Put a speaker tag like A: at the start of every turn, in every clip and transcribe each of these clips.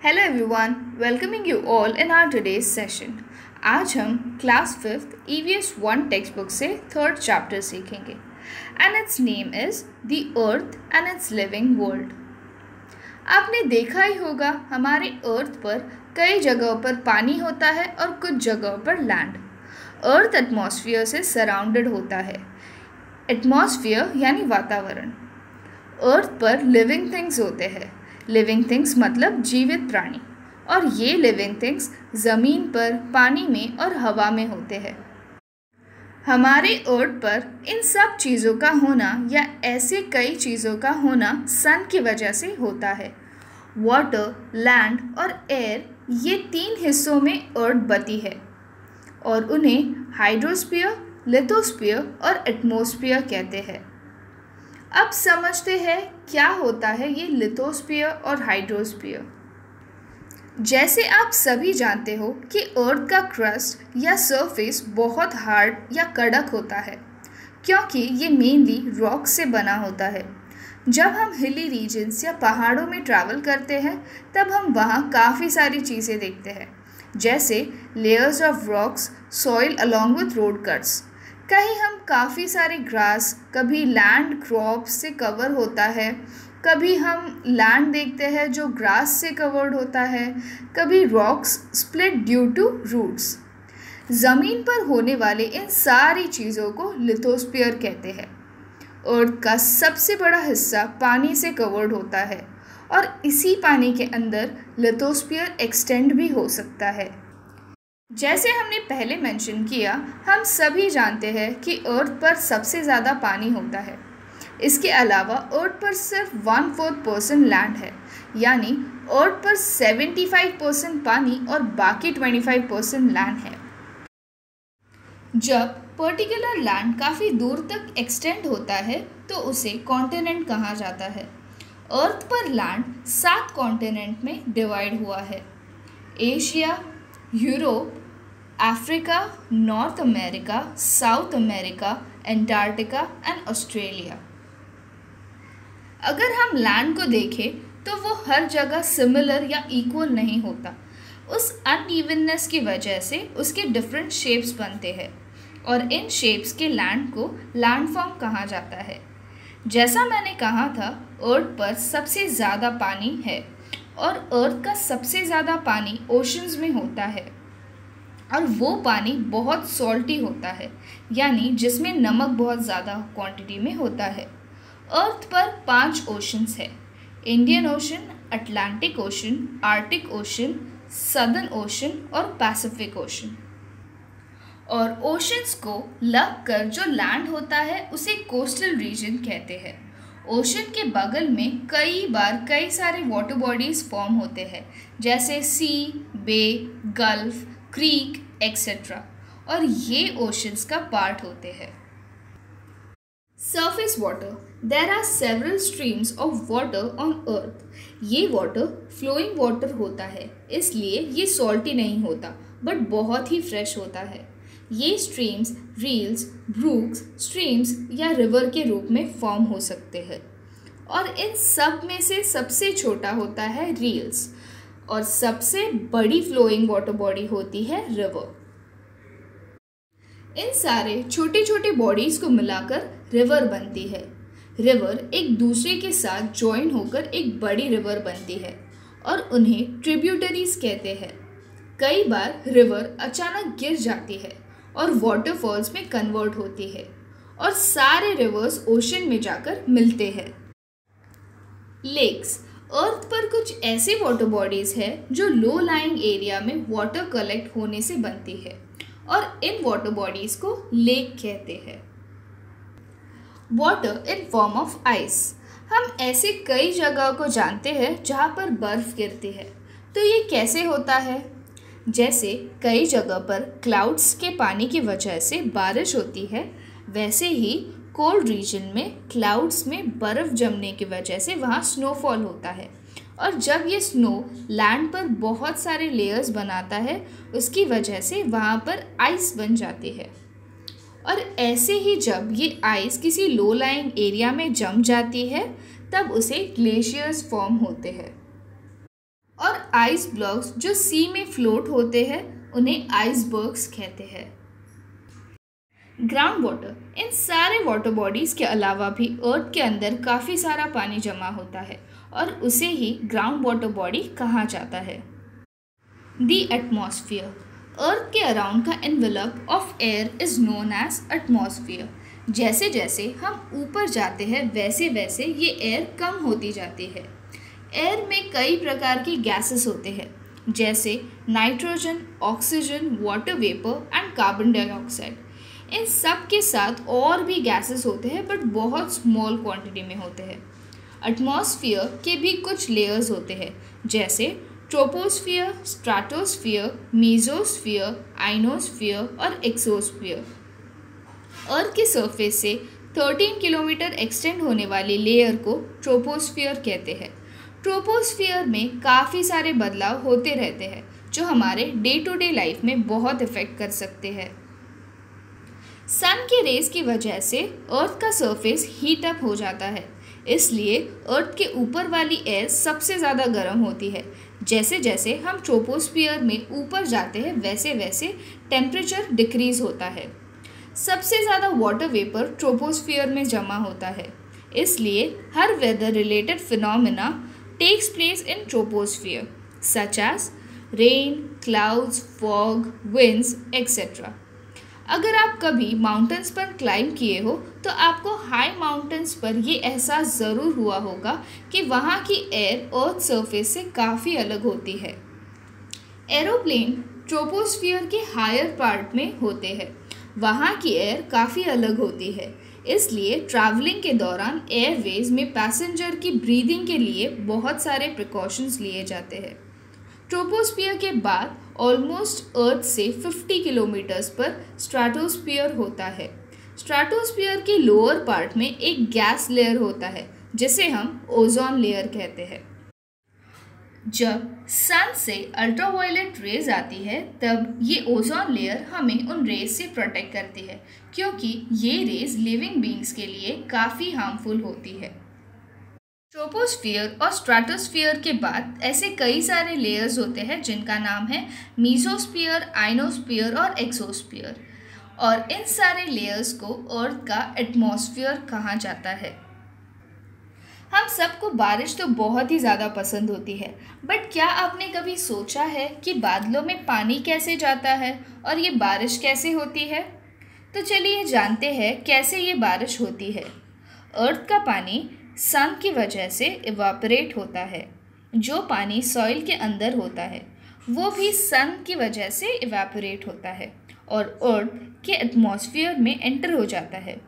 A: Hello everyone, welcoming you all in our today's session. आज हम class 5th EVS 1 text book से 3rd chapter सीखेंगे and it's name is the earth and it's living world. आपने देखा ही होगा हमारे अर्थ पर कई जगहों पर पानी होता है और कुछ जगहों पर लैंड। अर्थ एटमॉस्फेयर से सराउंडेड होता है। एटमॉस्फेयर यानी वातावरण। अर्थ पर लिविंग थिंग्स होते हैं। लिविंग थिंग्स मतलब जीवित प्राणी, और ये लिविंग थिंग्स ज़मीन पर, पानी में और हवा में होते हैं। हमारे अर्थ पर इन सब चीज़ों का होना या ऐसे कई चीज़ों का होना सन की वजह से होता है। वाटर, लैंड और एयर, ये 3 हिस्सों में अर्थ बटी है और उन्हें हाइड्रोस्फीयर, लिथोस्फीयर और एटमॉस्फेयर कहते हैं। अब समझते हैं क्या होता है ये लिथोस्फीयर और हाइड्रोस्फीयर। जैसे आप सभी जानते हो कि अर्थ का क्रस्ट या सरफेस बहुत हार्ड या कड़क होता है, क्योंकि ये मेनली रॉक से बना होता है। जब हम हिली रीजन्स या पहाड़ों में ट्रैवल करते हैं तब हम वहाँ काफ़ी सारी चीज़ें देखते हैं, जैसे layers of rocks, soil along with road cuts. कहीं हम काफ़ी सारे ग्रास, कभी लैंड क्रॉप से कवर होता है, कभी हम लैंड देखते हैं जो ग्रास से कवर्ड होता है, कभी rocks split due to roots. ज़मीन पर होने वाले इन सारी चीज़ों को लिथोस्फीयर कहते हैं। अर्थ का सबसे बड़ा हिस्सा पानी से कवर्ड होता है और इसी पानी के अंदर लिथोस्फीयर एक्सटेंड भी हो सकता है। जैसे हमने पहले मेंशन किया, हम सभी जानते हैं कि अर्थ पर सबसे ज़्यादा पानी होता है। इसके अलावा अर्थ पर सिर्फ 1/4% लैंड है, यानी अर्थ पर 75% पानी और बाकी 25% लैंड है। जब पर्टिकुलर लैंड काफ़ी दूर तक एक्सटेंड होता है तो उसे कॉन्टिनेंट कहा जाता है। अर्थ पर लैंड 7 कॉन्टिनेंट में डिवाइड हुआ है: Asia, Europe, Africa, north America, south America, Antarctica and Australia. अगर हम लैंड को देखें तो वो हर जगह सिमिलर या इक्वल नहीं होता। उस अनइवननेस की वजह से उसके डिफरेंट शेप्स बनते हैं और इन शेप्स के लैंड को लैंडफॉर्म कहा जाता है। जैसा मैंने कहा था, अर्थ पर सबसे ज़्यादा पानी है और अर्थ का सबसे ज़्यादा पानी ओशंस में होता है, और वो पानी बहुत सॉल्टी होता है, यानी जिसमें नमक बहुत ज़्यादा क्वांटिटी में होता है। अर्थ पर 5 ओशंस है: Indian ocean, Atlantic ocean, Arctic ocean, southern ocean और पैसिफिक ओशन। और ओशंस को लग कर जो लैंड होता है उसे कोस्टल रीजन कहते हैं। ओशन के बगल में कई बार कई सारे वाटर बॉडीज़ फॉर्म होते हैं, जैसे sea, bay, gulf, creek etcetera, और ये ओशंस का पार्ट होते हैं। Surface water. There are several streams of water on earth. ये वाटर फ्लोइंग वाटर होता है, इसलिए ये सॉल्टी नहीं होता बट बहुत ही फ्रेश होता है। ये स्ट्रीम्स रील्स, ब्रूक्स, स्ट्रीम्स या रिवर के रूप में फॉर्म हो सकते हैं, और इन सब में से सबसे छोटा होता है रील्स, और सबसे बड़ी फ्लोइंग वाटर बॉडी होती है रिवर। इन सारे छोटे छोटे बॉडीज़ को मिलाकर रिवर बनती है। रिवर एक दूसरे के साथ जॉइन होकर एक बड़ी रिवर बनती है और उन्हें ट्रिब्यूटरीज कहते हैं। कई बार रिवर अचानक गिर जाती है और वाटरफॉल्स में कन्वर्ट होती है और सारे रिवर्स ओशन में जाकर मिलते हैं। लेक्स। अर्थ पर कुछ ऐसे वाटर बॉडीज़ हैं जो लो लाइंग एरिया में वाटर कलेक्ट होने से बनती है, और इन वाटर बॉडीज़ को लेक कहते हैं। Water in form of ice. हम ऐसे कई जगहों को जानते हैं जहाँ पर बर्फ़ गिरती है। तो ये कैसे होता है? जैसे कई जगह पर क्लाउड्स के पानी की वजह से बारिश होती है, वैसे ही कोल्ड रीजन में क्लाउड्स में बर्फ़ जमने की वजह से वहाँ स्नोफॉल होता है, और जब ये स्नो लैंड पर बहुत सारे लेयर्स बनाता है, उसकी वजह से वहाँ पर आइस बन जाती है। और ऐसे ही जब ये आइस किसी लो लाइंग एरिया में जम जाती है तब उसे ग्लेशियर्स फॉर्म होते हैं। और आइस ब्लॉक्स जो सी में फ्लोट होते हैं उन्हें आइसबर्ग्स कहते हैं। ग्राउंड वाटर, इन सारे वाटर बॉडीज के अलावा भी अर्थ के अंदर काफ़ी सारा पानी जमा होता है और उसे ही ग्राउंड वाटर बॉडी कहा जाता है। दी एटमॉस्फेयर, अर्थ के अराउंड का envelope of air is known as atmosphere. जैसे जैसे हम ऊपर जाते हैं वैसे वैसे ये एयर कम होती जाती है। एयर में कई प्रकार के गैसेस होते हैं जैसे nitrogen, oxygen, water vapour and carbon dioxide. इन सब के साथ और भी गैसेस होते हैं बट बहुत स्मॉल क्वांटिटी में होते हैं। एटमॉस्फेयर के भी कुछ लेयर्स होते हैं जैसे ट्रोपोस्फियर, स्ट्रेटोस्फियर, मेसोस्फियर, आइनोस्फियर और एक्सोस्फियर। अर्थ के सरफेस से 13 किलोमीटर एक्सटेंड होने वाली लेयर को ट्रोपोस्फियर कहते हैं। ट्रोपोस्फियर में काफ़ी सारे बदलाव होते रहते हैं जो हमारे डे टू डे लाइफ में बहुत इफ़ेक्ट कर सकते हैं। सन के रेस की वजह से अर्थ का सरफेस हीट अप हो जाता है, इसलिए अर्थ के ऊपर वाली एयर सबसे ज़्यादा गर्म होती है। जैसे जैसे हम ट्रोपोस्फियर में ऊपर जाते हैं वैसे वैसे टेम्परेचर डिक्रीज़ होता है। सबसे ज़्यादा वाटर वेपर ट्रोपोस्फियर में जमा होता है, इसलिए हर weather related phenomena takes place in troposphere such as rain, clouds, fog, winds etcetera. अगर आप कभी माउंटेन्स पर क्लाइंब किए हो तो आपको हाई माउंटेन्स पर ये एहसास ज़रूर हुआ होगा कि वहाँ की एयर अर्थ सरफेस से काफ़ी अलग होती है। एरोप्लेन ट्रोपोस्फियर के हायर पार्ट में होते हैं, वहाँ की एयर काफ़ी अलग होती है, इसलिए ट्रैवलिंग के दौरान एयरवेज में पैसेंजर की ब्रीदिंग के लिए बहुत सारे प्रिकॉशंस लिए जाते हैं। ट्रोपोस्फियर के बाद ऑलमोस्ट अर्थ से 50 किलोमीटर्स पर स्ट्रेटोस्फियर होता है। स्ट्रेटोस्फियर के लोअर पार्ट में एक गैस लेयर होता है जिसे हम ओजोन लेयर कहते हैं। जब सन से अल्ट्रावायलेट रेज आती है तब ये ओजोन लेयर हमें उन रेज से प्रोटेक्ट करती है क्योंकि ये रेज लिविंग बीइंग्स के लिए काफ़ी हार्मफुल होती है। ट्रोपोस्फियर और स्ट्रेटोस्फियर के बाद ऐसे कई सारे लेयर्स होते हैं जिनका नाम है मीसोस्फियर, आइनोस्फियर और एक्सोस्फियर, और इन सारे लेयर्स को अर्थ का एटमॉस्फेयर कहा जाता है। हम सबको बारिश तो बहुत ही ज़्यादा पसंद होती है, बट क्या आपने कभी सोचा है कि बादलों में पानी कैसे जाता है और ये बारिश कैसे होती है? तो चलिए जानते हैं कैसे ये बारिश होती है। अर्थ का पानी सन की वजह से इवापोरेट होता है। जो पानी सॉइल के अंदर होता है वो भी सन की वजह से इवापोरेट होता है और अर्थ के एटमॉस्फेयर में एंटर हो जाता है।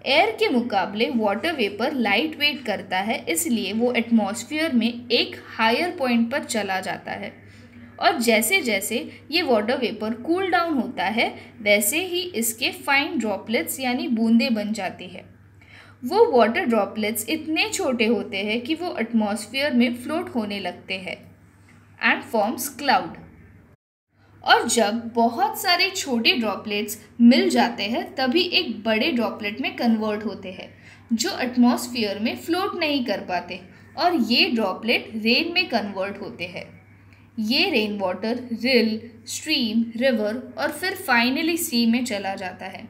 A: एयर के मुकाबले वाटर वेपर लाइट वेट करता है, इसलिए वो एटमॉस्फेयर में एक हायर पॉइंट पर चला जाता है और जैसे जैसे ये वाटर वेपर कूल डाउन होता है वैसे ही इसके फाइन ड्रॉपलेट्स यानी बूंदें बन जाती है। वो वाटर ड्रॉपलेट्स इतने छोटे होते हैं कि वो एटमॉस्फेयर में फ्लोट होने लगते हैं एंड फॉर्म्स क्लाउड। और जब बहुत सारे छोटे ड्रॉपलेट्स मिल जाते हैं तभी एक बड़े ड्रॉपलेट में कन्वर्ट होते हैं जो एटमॉस्फेयर में फ्लोट नहीं कर पाते और ये ड्रॉपलेट रेन में कन्वर्ट होते हैं। ये रेन वाटर रिल, स्ट्रीम, रिवर और फिर फाइनली सी में चला जाता है।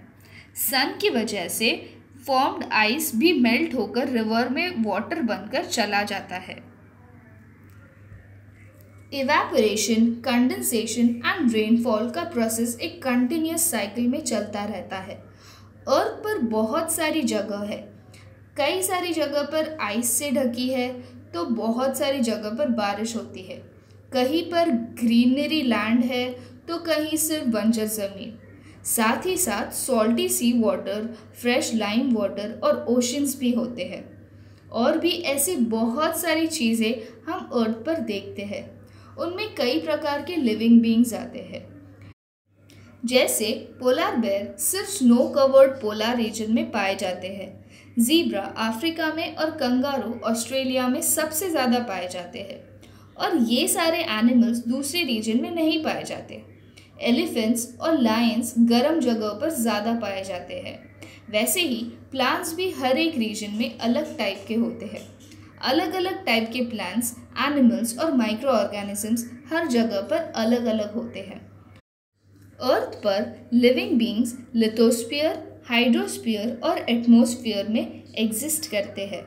A: सन की वजह से फॉर्म्ड आइस भी मेल्ट होकर रिवर में वाटर बनकर चला जाता है। इवेपोरेशन, कंडेंसेशन एंड रेनफॉल का प्रोसेस एक कंटिन्यूस साइकिल में चलता रहता है। अर्थ पर बहुत सारी जगह है, कई सारी जगह पर आइस से ढकी है तो बहुत सारी जगह पर बारिश होती है। कहीं पर ग्रीनरी लैंड है तो कहीं सिर्फ बंजर ज़मीन। साथ ही साथ सॉल्टी सी वाटर, फ्रेश लाइम वाटर और ओशंस भी होते हैं। और भी ऐसी बहुत सारी चीज़ें हम अर्थ पर देखते हैं। उनमें कई प्रकार के लिविंग बीइंग्स आते हैं, जैसे पोलर बेयर सिर्फ स्नो कवर्ड पोलर रीजन में पाए जाते हैं, ज़ीब्रा अफ्रीका में और कंगारू ऑस्ट्रेलिया में सबसे ज़्यादा पाए जाते हैं और ये सारे एनिमल्स दूसरे रीजन में नहीं पाए जाते। एलिफेंट्स और लायंस गर्म जगह पर ज़्यादा पाए जाते हैं। वैसे ही प्लांट्स भी हर एक रीजन में अलग टाइप के होते हैं। अलग अलग टाइप के प्लांट्स एनिमल्स और माइक्रो ऑर्गेनिजम्स हर जगह पर अलग अलग होते हैं। अर्थ पर लिविंग बींग्स लिथोस्फीयर, हाइड्रोस्फीयर और एटमॉस्फेयर में एग्जिस्ट करते हैं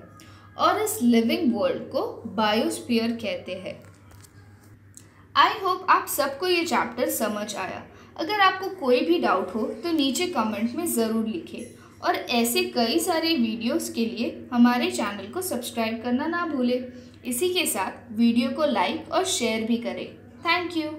A: और इस लिविंग वर्ल्ड को बायोस्फीयर कहते हैं। आई होप आप सबको ये चैप्टर समझ आया। अगर आपको कोई भी डाउट हो तो नीचे कमेंट में ज़रूर लिखें और ऐसे कई सारे वीडियोस के लिए हमारे चैनल को सब्सक्राइब करना ना भूलें। इसी के साथ वीडियो को लाइक और शेयर भी करें। Thank you.